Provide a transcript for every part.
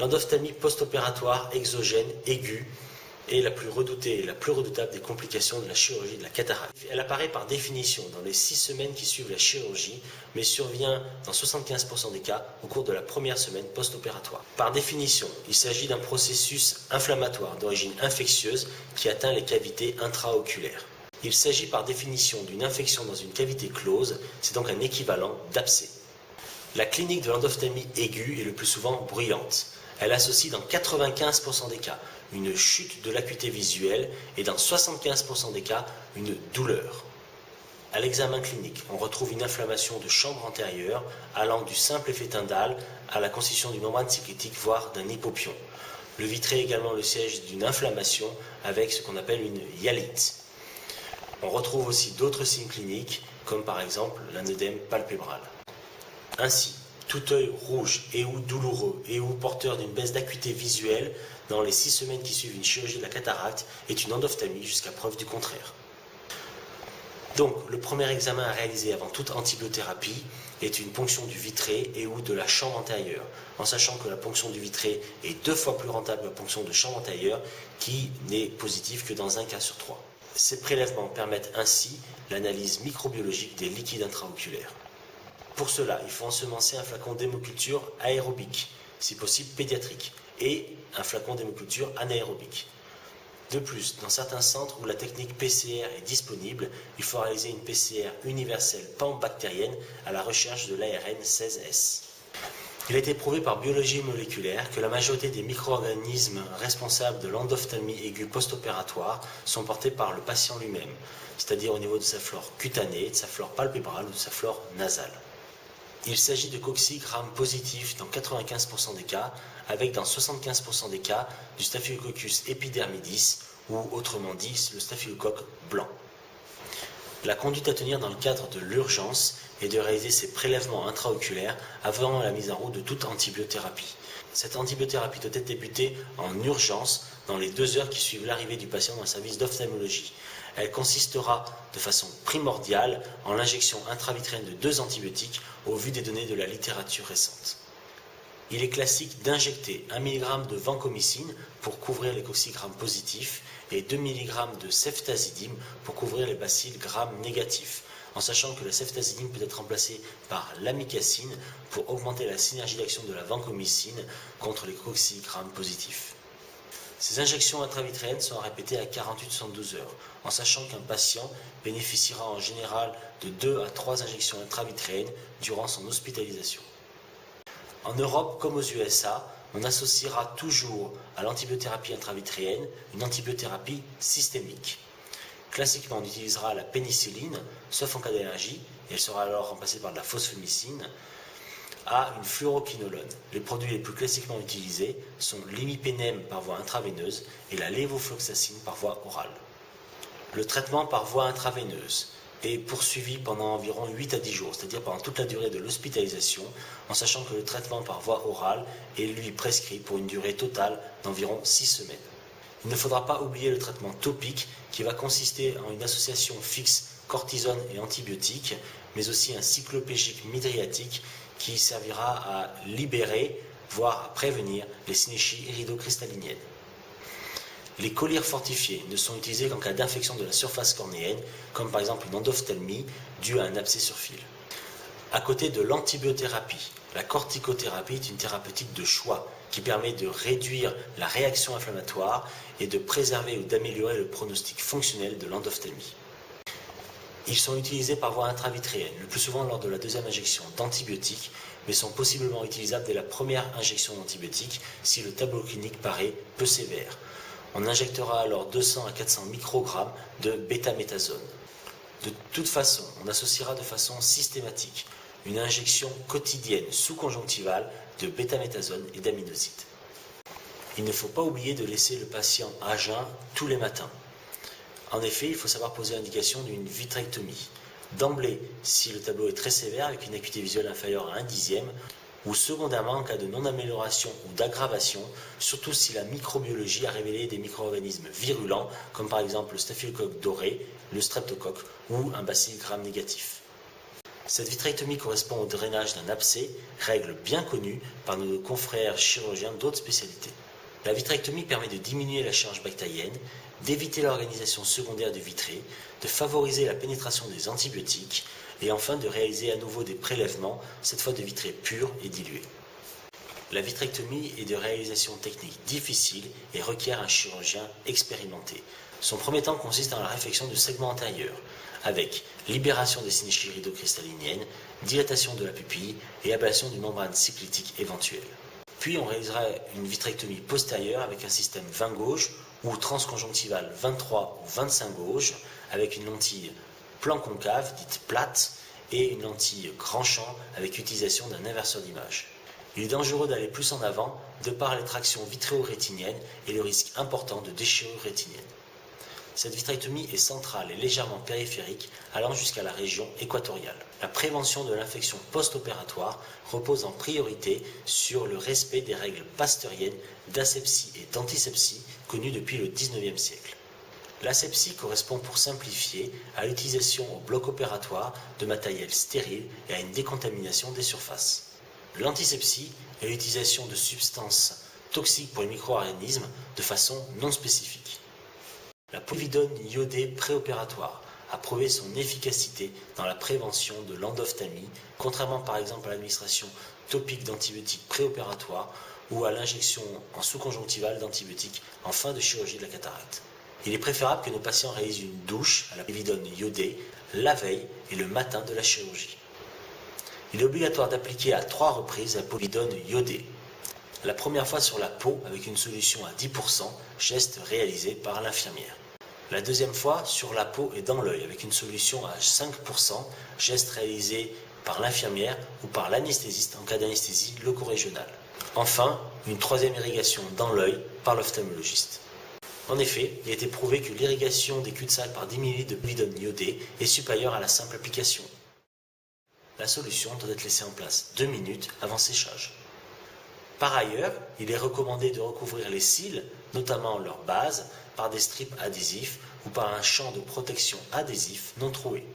L'endophtalmie post-opératoire exogène aiguë est la plus redoutée et la plus redoutable des complications de la chirurgie de la cataracte. Elle apparaît par définition dans les 6 semaines qui suivent la chirurgie, mais survient dans 75% des cas au cours de la première semaine post-opératoire. Par définition, il s'agit d'un processus inflammatoire d'origine infectieuse qui atteint les cavités intraoculaires. Il s'agit par définition d'une infection dans une cavité close, c'est donc un équivalent d'abcès. La clinique de l'endophtalmie aiguë est le plus souvent bruyante. Elle associe dans 95% des cas une chute de l'acuité visuelle et dans 75% des cas une douleur. À l'examen clinique, on retrouve une inflammation de chambre antérieure allant du simple effet tyndale à la constitution d'une membrane cyclitique, voire d'un hypopion. Le vitré est également le siège d'une inflammation avec ce qu'on appelle une hyalite. On retrouve aussi d'autres signes cliniques, comme par exemple un œdème palpébral. Ainsi, tout œil rouge et ou douloureux et ou porteur d'une baisse d'acuité visuelle dans les 6 semaines qui suivent une chirurgie de la cataracte est une endophtalmie jusqu'à preuve du contraire. Donc, le premier examen à réaliser avant toute antibiothérapie est une ponction du vitré et ou de la chambre antérieure, en sachant que la ponction du vitré est 2 fois plus rentable que la ponction de chambre antérieure, qui n'est positive que dans 1 cas sur 3. Ces prélèvements permettent ainsi l'analyse microbiologique des liquides intraoculaires. Pour cela, il faut ensemencer un flacon d'hémoculture aérobique, si possible pédiatrique, et un flacon d'hémoculture anaérobique. De plus, dans certains centres où la technique PCR est disponible, il faut réaliser une PCR universelle pan-bactérienne à la recherche de l'ARN 16S. Il a été prouvé par biologie moléculaire que la majorité des micro-organismes responsables de l'endophtalmie aiguë post-opératoire sont portés par le patient lui-même, c'est-à-dire au niveau de sa flore cutanée, de sa flore palpébrale ou de sa flore nasale. Il s'agit de cocci gram positifs dans 95% des cas, avec dans 75% des cas du Staphylococcus epidermidis, ou autrement dit le staphylocoque blanc. La conduite à tenir dans le cadre de l'urgence est de réaliser ces prélèvements intraoculaires avant la mise en route de toute antibiothérapie. Cette antibiothérapie doit être débutée en urgence dans les 2 heures qui suivent l'arrivée du patient dans le service d'ophtalmologie. Elle consistera de façon primordiale en l'injection intravitréenne de 2 antibiotiques au vu des données de la littérature récente. Il est classique d'injecter 1 mg de vancomycine pour couvrir les cocci gram positifs et 2 mg de ceftazidime pour couvrir les bacilles gram négatifs, en sachant que la ceftazidime peut être remplacée par l'amicacine pour augmenter la synergie d'action de la vancomycine contre les cocci gram positifs. Ces injections intravitréennes sont répétées à 48-72 heures, en sachant qu'un patient bénéficiera en général de 2 à 3 injections intravitréennes durant son hospitalisation. En Europe comme aux USA, on associera toujours à l'antibiothérapie intravitréenne une antibiothérapie systémique. Classiquement, on utilisera la pénicilline, sauf en cas d'allergie, et elle sera alors remplacée par de la phosphomycine, à une fluoroquinolone. Les produits les plus classiquement utilisés sont l'imipénem par voie intraveineuse et la lévofloxacine par voie orale. Le traitement par voie intraveineuse est poursuivi pendant environ 8 à 10 jours, c'est-à-dire pendant toute la durée de l'hospitalisation, en sachant que le traitement par voie orale est lui prescrit pour une durée totale d'environ 6 semaines. Il ne faudra pas oublier le traitement topique qui va consister en une association fixe cortisone et antibiotique, mais aussi un cyclopégique midriatique qui servira à libérer, voire à prévenir les synéchies iridocristalliniennes. Les collyres fortifiés ne sont utilisés qu'en cas d'infection de la surface cornéenne, comme par exemple une endophtalmie due à un abcès sur fil. À côté de l'antibiothérapie, la corticothérapie est une thérapeutique de choix qui permet de réduire la réaction inflammatoire et de préserver ou d'améliorer le pronostic fonctionnel de l'endophtalmie. Ils sont utilisés par voie intravitréenne, le plus souvent lors de la 2e injection d'antibiotiques, mais sont possiblement utilisables dès la première injection d'antibiotiques si le tableau clinique paraît peu sévère. On injectera alors 200 à 400 microgrammes de bêta-méthasone. De toute façon, on associera de façon systématique une injection quotidienne sous-conjonctivale de bêta-méthasone et d'aminocytes. Il ne faut pas oublier de laisser le patient à jeun tous les matins. En effet, il faut savoir poser l'indication d'une vitrectomie. D'emblée, si le tableau est très sévère avec une acuité visuelle inférieure à 1/10, ou secondairement en cas de non-amélioration ou d'aggravation, surtout si la microbiologie a révélé des micro-organismes virulents, comme par exemple le staphylocoque doré, le streptocoque ou un bacille gram négatif. Cette vitrectomie correspond au drainage d'un abcès, règle bien connue par nos confrères chirurgiens d'autres spécialités. La vitrectomie permet de diminuer la charge bactérienne, d'éviter l'organisation secondaire du vitré, de favoriser la pénétration des antibiotiques et enfin de réaliser à nouveau des prélèvements, cette fois de vitré pur et dilué. La vitrectomie est de réalisation technique difficile et requiert un chirurgien expérimenté. Son premier temps consiste dans la réfection du segment antérieur, avec libération des synéchies rido-cristalliniennes, dilatation de la pupille et ablation d'une membrane cyclitique éventuelle. Puis on réalisera une vitrectomie postérieure avec un système 20 gauge ou transconjonctivale 23 ou 25 gauge avec une lentille plan concave dite plate et une lentille grand champ avec utilisation d'un inverseur d'image. Il est dangereux d'aller plus en avant de par les tractions vitréo-rétiniennes et le risque important de déchirure rétinienne. Cette vitrectomie est centrale et légèrement périphérique, allant jusqu'à la région équatoriale. La prévention de l'infection post-opératoire repose en priorité sur le respect des règles pasteuriennes d'asepsie et d'antisepsie connues depuis le XIXe siècle. L'asepsie correspond, pour simplifier, à l'utilisation au bloc opératoire de matériel stérile et à une décontamination des surfaces. L'antisepsie est l'utilisation de substances toxiques pour les micro-organismes de façon non spécifique. La povidone iodée préopératoire a prouvé son efficacité dans la prévention de l'endophthalmie, contrairement par exemple à l'administration topique d'antibiotiques préopératoires ou à l'injection en sous-conjonctivale d'antibiotiques en fin de chirurgie de la cataracte. Il est préférable que nos patients réalisent une douche à la povidone iodée la veille et le matin de la chirurgie. Il est obligatoire d'appliquer à 3 reprises la povidone iodée. La première fois sur la peau avec une solution à 10%, geste réalisé par l'infirmière. La deuxième fois sur la peau et dans l'œil avec une solution à 5%, geste réalisé par l'infirmière ou par l'anesthésiste en cas d'anesthésie loco-régionale. Enfin, une troisième irrigation dans l'œil par l'ophtalmologiste. En effet, il a été prouvé que l'irrigation des cul-de-sac par 10 ml de povidone iodée est supérieure à la simple application. La solution doit être laissée en place 2 minutes avant séchage. Par ailleurs, il est recommandé de recouvrir les cils, notamment leur base, par des strips adhésifs ou par un champ de protection adhésif non troué.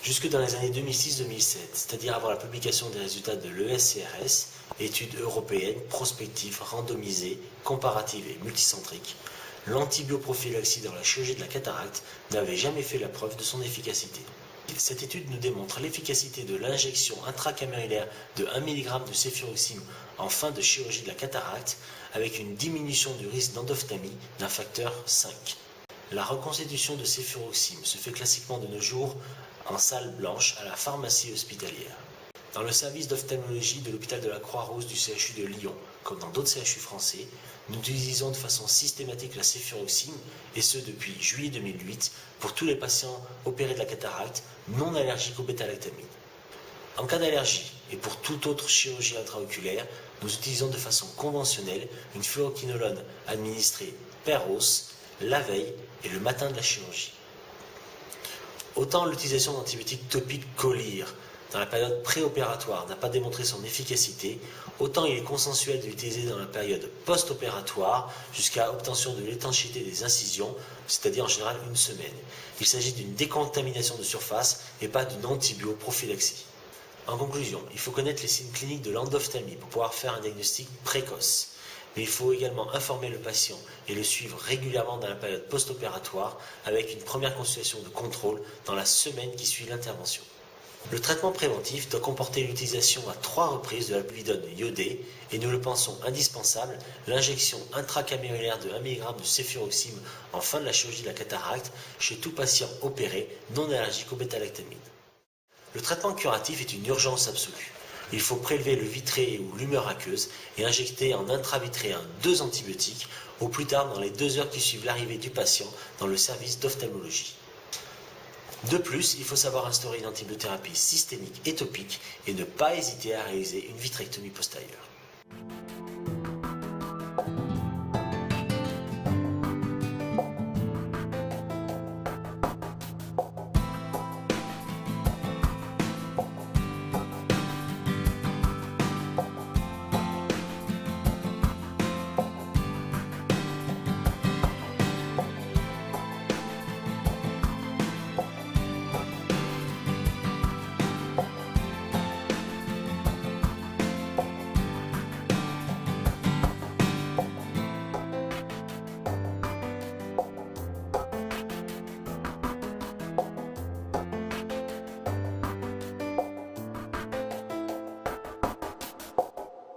Jusque dans les années 2006-2007, c'est-à-dire avant la publication des résultats de l'ESCRS, étude européenne, prospective, randomisée, comparative et multicentrique, l'antibioprophylaxie dans la chirurgie de la cataracte n'avait jamais fait la preuve de son efficacité. Cette étude nous démontre l'efficacité de l'injection intracamérulaire de 1 mg de céfuroxime en fin de chirurgie de la cataracte avec une diminution du risque d'endophthalmie d'un facteur 5. La reconstitution de céfuroxime se fait classiquement de nos jours en salle blanche à la pharmacie hospitalière. Dans le service d'ophtalmologie de l'hôpital de la Croix-Rousse du CHU de Lyon, comme dans d'autres CHU français, nous utilisons de façon systématique la céfuroxime, et ce depuis juillet 2008, pour tous les patients opérés de la cataracte non allergiques au bêta-lactamine. En cas d'allergie, et pour toute autre chirurgie intraoculaire, nous utilisons de façon conventionnelle une fluoroquinolone administrée per os, la veille et le matin de la chirurgie. Autant l'utilisation d'antibiotiques topiques Colir dans la période préopératoire n'a pas démontré son efficacité, autant il est consensuel de l'utiliser dans la période post-opératoire jusqu'à obtention de l'étanchéité des incisions, c'est-à-dire en général 1 semaine. Il s'agit d'une décontamination de surface et pas d'une antibioprophylaxie. En conclusion, il faut connaître les signes cliniques de l'endophthalmie pour pouvoir faire un diagnostic précoce. Mais il faut également informer le patient et le suivre régulièrement dans la période post-opératoire avec une première consultation de contrôle dans la semaine qui suit l'intervention. Le traitement préventif doit comporter l'utilisation à 3 reprises de la povidone iodée et nous le pensons indispensable, l'injection intracamérulaire de 1 mg de céfuroxime en fin de la chirurgie de la cataracte chez tout patient opéré non allergique au bêta-lactamine. Le traitement curatif est une urgence absolue. Il faut prélever le vitré ou l'humeur aqueuse et injecter en intravitréen 2 antibiotiques au plus tard dans les 2 heures qui suivent l'arrivée du patient dans le service d'ophtalmologie. De plus, il faut savoir instaurer une antibiothérapie systémique et topique et ne pas hésiter à réaliser une vitrectomie postérieure.